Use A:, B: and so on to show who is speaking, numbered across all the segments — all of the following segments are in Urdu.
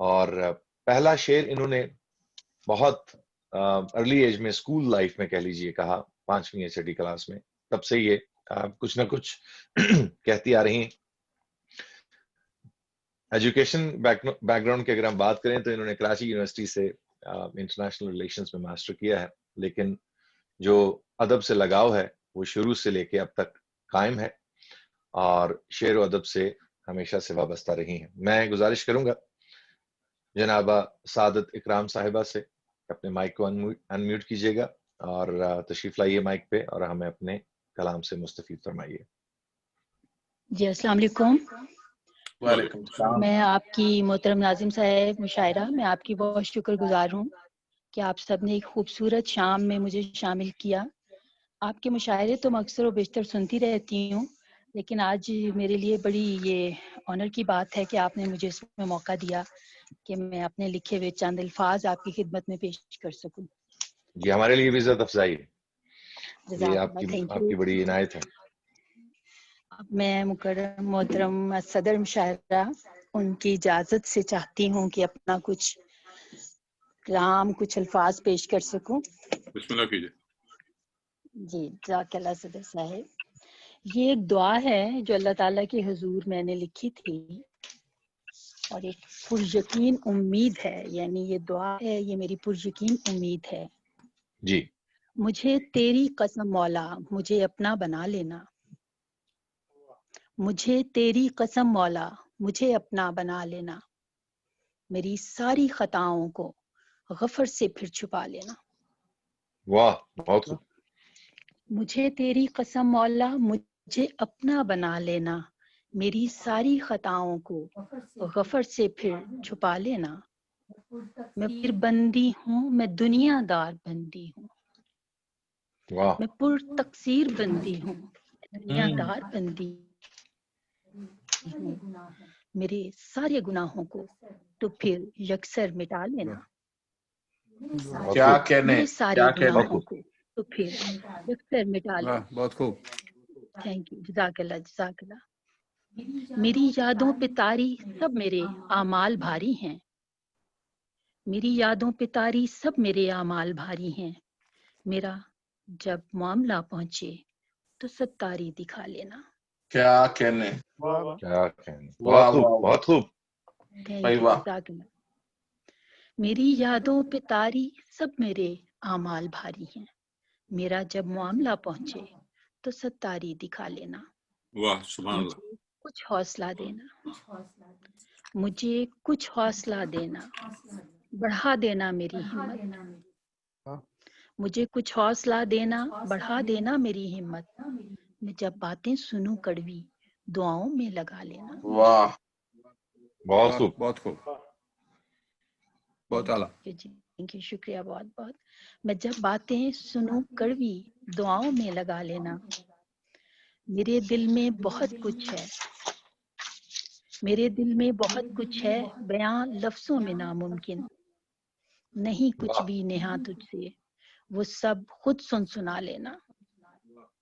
A: اور پہلا شعر انہوں نے بہت ارلی ایج میں اسکول لائف میں کہہ لیجئے کہا، 5ویں یا 6ٹی کلاس میں. تب سے یہ کچھ نہ کچھ کہتی آ رہی ہیں. ایجوکیشن بیک گراؤنڈ کی اگر ہم بات کریں تو انہوں نے کراچی یونیورسٹی سے انٹرنیشنل ریلیشنز میں ماسٹر کیا ہے، لیکن جو ادب سے لگاؤ ہے وہ شروع سے لے کے اب تک قائم ہے اور شعر و ادب سے ہمیشہ سے وابستہ رہی ہیں. میں گزارش کروں گا جنابہ سعادت اکرام صاحبہ سے اپنے مائک کو انمیوٹ کیجیے گا اور تشریف لائیے مائک پہ اور ہمیں اپنے کلام سے مستفید فرمائیے.
B: جی السلام علیکم.
C: وعلیکم السلام.
B: میں آپ کی محترم ناظم صاحب مشاعرہ، میں آپ کی بہت شکر گزار ہوں کہ آپ سب نے ایک خوبصورت شام میں مجھے شامل کیا. آپ کے مشاعرے تو میں اکثر و بیشتر سنتی رہتی ہوں، لیکن آج میرے لیے بڑی یہ آنر کی بات ہے کہ آپ نے مجھے اس میں موقع دیا کہ میں اپنے لکھے ہوئے چند الفاظ آپ کی خدمت میں پیش کر سکوں.
A: جی ہمارے لیے بھی عزت افزائی ہے، یہ آپ
B: تھینک
A: کی
B: یو.
A: بڑی عنایت ہے.
B: اب میں مکرم محترم صدر مشاعرہ ان کی اجازت سے چاہتی ہوں کہ اپنا کچھ کلام، کچھ الفاظ پیش کر سکوں.
C: بسم اللہ کیجیے.
B: جی جزاک اللہ صدر صاحب. یہ ایک دعا ہے جو اللہ تعالیٰ کے حضور میں نے لکھی تھی اور ایک پریقین امید ہے، یعنی یہ دعا ہے، یہ میری پریقین امید ہے.
A: جی.
B: مجھے تیری قسم مولا مجھے اپنا بنا لینا، مجھے تیری قسم مولا مجھے اپنا بنا لینا، میری ساری خطاؤں کو غفر سے پھر چھپا لینا.
A: واہ بہت خوب.
B: مجھے تیری قسم مولا مجھے اپنا بنا لینا، میری ساری خطاؤں کو غفر سے پھر چھپا لینا. میں پھر بندی ہوں، میں دنیا دار بندی ہوں،
A: واہ.
B: میں پر تقصیر بندی ہوں، دنیا دار بندی ہوں، میرے سارے گناہوں کو تو پھر یکسر مٹا لینا.
C: کیا کہنے،
B: میرے سارے
C: کیا کہنے.
B: گناہوں کو تو پھر یکسر مٹا لینا.
C: بہت خوب.
B: تھینک یو، جزاک اللہ جزاک اللہ. میری یادوں پہ طاری سب میرے اعمال بھاری ہیں، میری یادوں پہ طاری سب میرے اعمال بھاری ہیں، میرا جب معاملہ پہنچے تو ستاری دکھا لینا.
C: کیا کہنے.
A: کیا کہنے. بہت خوب بہت خوب.
B: تھینک یو، جزاک اللہ. میری یادوں پہ طاری سب میرے اعمال بھاری ہیں، میرا جب معاملہ پہنچے تو ستاری دکھا لینا.
C: واہ سبحان اللہ.
B: مجھے کچھ حوصلہ دینا، مجھے کچھ حوصلہ دینا، بڑھا دینا میری ہمت، مجھے کچھ حوصلہ دینا، بڑھا دینا میری ہمت، میں جب باتیں سنوں کڑوی دعاؤں میں لگا لینا.
C: واہ
A: بہت خوب.
C: بہت خوب. بہت اعلیٰ.
B: جی تھینک یو، شکریہ بہت بہت. میں جب باتیں سنوں کڑوی دعاؤں میں لگا لینا. میرے دل میں بہت کچھ ہے، میرے دل میں بہت کچھ ہے، بیاں لفظوں میں ناممکن، نہیں کچھ بھی نہا تجھ سے وہ سب خود سن سنا لینا.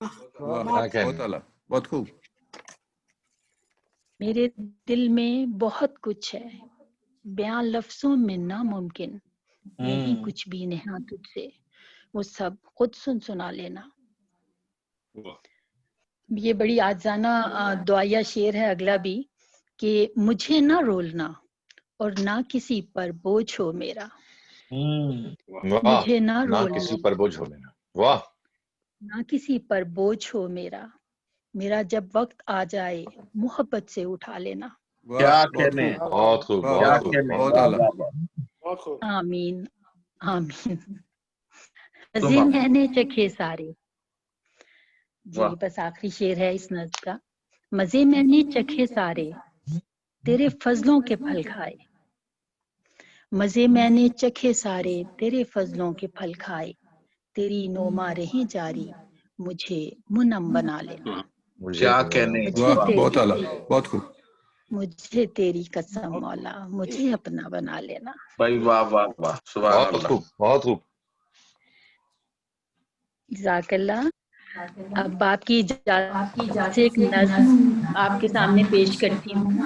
C: بہت اعلیٰ. بہت خوب.
B: میرے دل میں بہت کچھ ہے، بیاں لفظوں میں ناممکن، نہیں کچھ بھی نہا تجھ سے وہ سب خود سن سنا لینا. یہ بڑی عاجزانہ دعائیہ شعر ہے اگلا بھی کہ مجھے نہ رولنا اور نہ کسی پر بوجھ ہو میرا، مجھے نہ
A: نہ
B: رولنا
A: کسی پر بوجھ ہو لینا. واہ.
B: نہ کسی پر بوجھ ہو میرا، میرا جب وقت آ جائے محبت سے اٹھا لینا.
C: کیا کہنے.
A: بہت خوب بہت خوب.
C: بہت اعلیٰ.
B: آمین آمین. مزے میں نے چکھے سارے، جی بس آخری شعر ہے اس نظم کا. مزے میں نے چکھے سارے تیرے فضلوں کے پھل کھائے، مزے میں نے چکھے سارے تیرے فضلوں کے پھل کھائے، تیری نوما رہیں جاری مجھے منم بنا لینا.
C: کیا کہنے. بہت اعلیٰ. بہت خوب.
B: مجھے تیری قسم مولا مجھے اپنا بنا لینا.
C: بھائی واہ واہ واہ سبحان
A: بہت
C: اللہ.
A: خوب بہت خوب.
B: جزاک اللہ. اب آپ کی اجازت سے ایک نظم آپ کے سامنے پیش کرتی ہوں.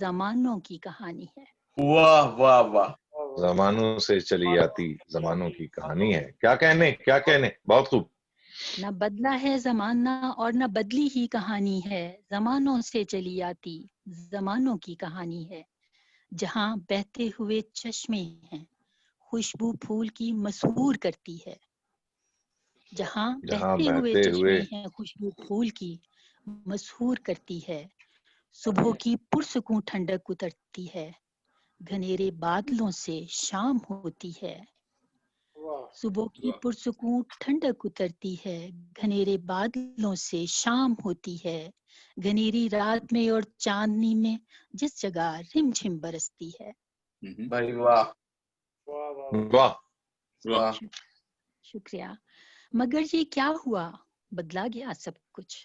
B: زمانوں کی کہانی ہے.
C: واہ واہ واہ.
A: زمانوں سے چلی آتی زمانوں کی کہانی ہے. کیا کہنے کیا کہنے, بہت خوب.
B: نہ بدلا ہے زمانہ اور نہ بدلی ہی کہانی ہے, زمانوں سے چلی آتی زمانوں کی کہانی ہے. جہاں بہتے ہوئے چشمے ہیں خوشبو پھول کی مسحور کرتی ہے. جہاں بہتے ہوئے چشمے ہیں خوشبو پھول کی مسحور کرتی ہے. صبح کی پرسکون ٹھنڈک اترتی ہے, گھنیرے بادلوں سے شام ہوتی ہے. صبح کی پرسکون ٹھنڈک اترتی ہے, گھنیرے بادلوں سے شام ہوتی ہے. گھنیری رات میں اور چاندنی میں جس جگہ رم جھم برستی ہے.
C: بھائی واہ
A: واہ.
C: واہ.
B: شکریہ. مگر یہ کیا ہوا, بدلا گیا سب کچھ.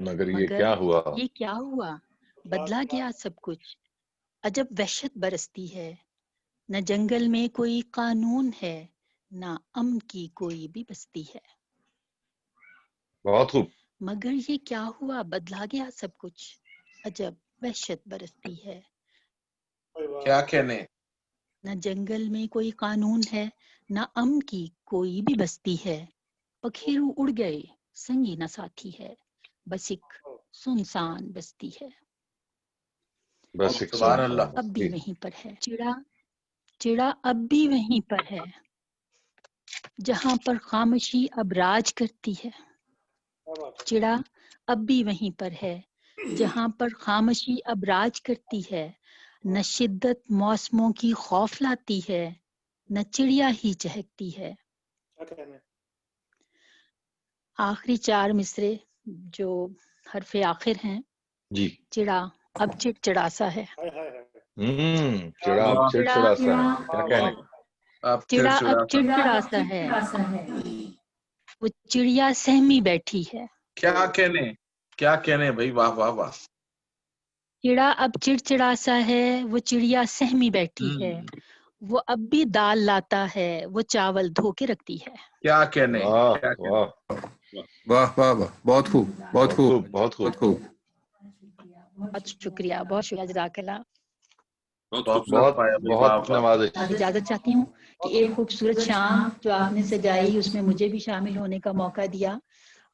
A: مگر یہ کیا ہوا,
B: یہ کیا ہوا, بدلا گیا سب کچھ. عجب وحشت برستی ہے, نہ جنگل میں کوئی قانون ہے, نہ امن کی کوئی بھی بستی ہے.
A: بہت خوب.
B: مگر یہ کیا ہوا, بدلا گیا سب کچھ. عجب وحشت برستی ہے.
C: کیا کہنے.
B: نہ جنگل میں کوئی قانون ہے, نہ امن کی کوئی بھی بستی ہے. پکھیرو اڑ گئے سنگی نہ ساتھی ہے, بس ایک سنسان بستی ہے.
A: بس ایک
C: سبحان اللہ.
B: اب بھی وہیں پر ہے. چڑا اب بھی وہیں پر ہے, جہاں پر خاموشی اب راج کرتی ہے. چڑا اب بھی وہیں پر ہے, جہاں پر خاموشی اب راج کرتی ہے. نہ شدت موسموں کی خوف لاتی ہے, نہ چڑیا ہی چہکتی ہے. آخری 4 مصرے جو حرف آخر ہیں.
A: جی.
B: چڑا اب چڑچڑاسا ہے.
A: چڑا اب چڑچڑاسا ہے. کیا کہنے.
B: چڑا اب چڑچڑاسا ہے, وہ چڑیا سہمی بیٹھی ہے.
C: کیا کہنے کیا کہنے بھائی, واہ واہ واہ.
B: چڑا اب چڑچڑاسا ہے, وہ چڑیا سہمی بیٹھی ہے. وہ اب بھی دال لاتا ہے, وہ چاول دھو کے رکھتی ہے.
C: کیا کہنے.
A: واہ واہ
D: واہ واہ واہ, بہت خوب بہت خوب
A: بہت خوب.
D: بہت خوب.
B: بہت شکریہ, بہت شکریہ, جزاک اللہ.
A: بہت بہت نوازش.
B: اجازت چاہتی ہوں کہ ایک خوبصورت شام جو آپ نے سجائی اس میں مجھے بھی شامل ہونے کا موقع دیا,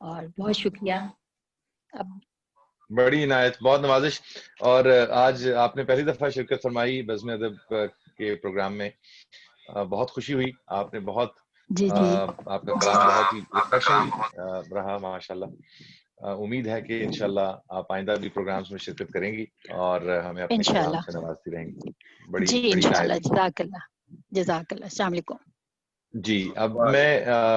B: اور بہت شکریہ. اب
A: بڑی عنایت, بہت نوازش. اور آج آپ نے پہلی دفعہ شرکت فرمائی بزم ادب کے پروگرام میں, بہت خوشی ہوئی. آپ نے بہت
B: جی جی
A: آپ کا کلام بہت ہی ریفریشنگ رہا ماشاءاللہ. امید ہے کہ انشاءاللہ آپ آئندہ بھی پروگرامز میں شرکت کریں گی اور ہمیں اپنے کلام
B: انشاءاللہ
A: سے نوازتی رہیں گی. بڑی
B: جی
A: بڑی
B: انشاءاللہ.
A: عنایت.
B: جزاک اللہ, جزاک اللہ. السلام علیکم.
A: جی اب میں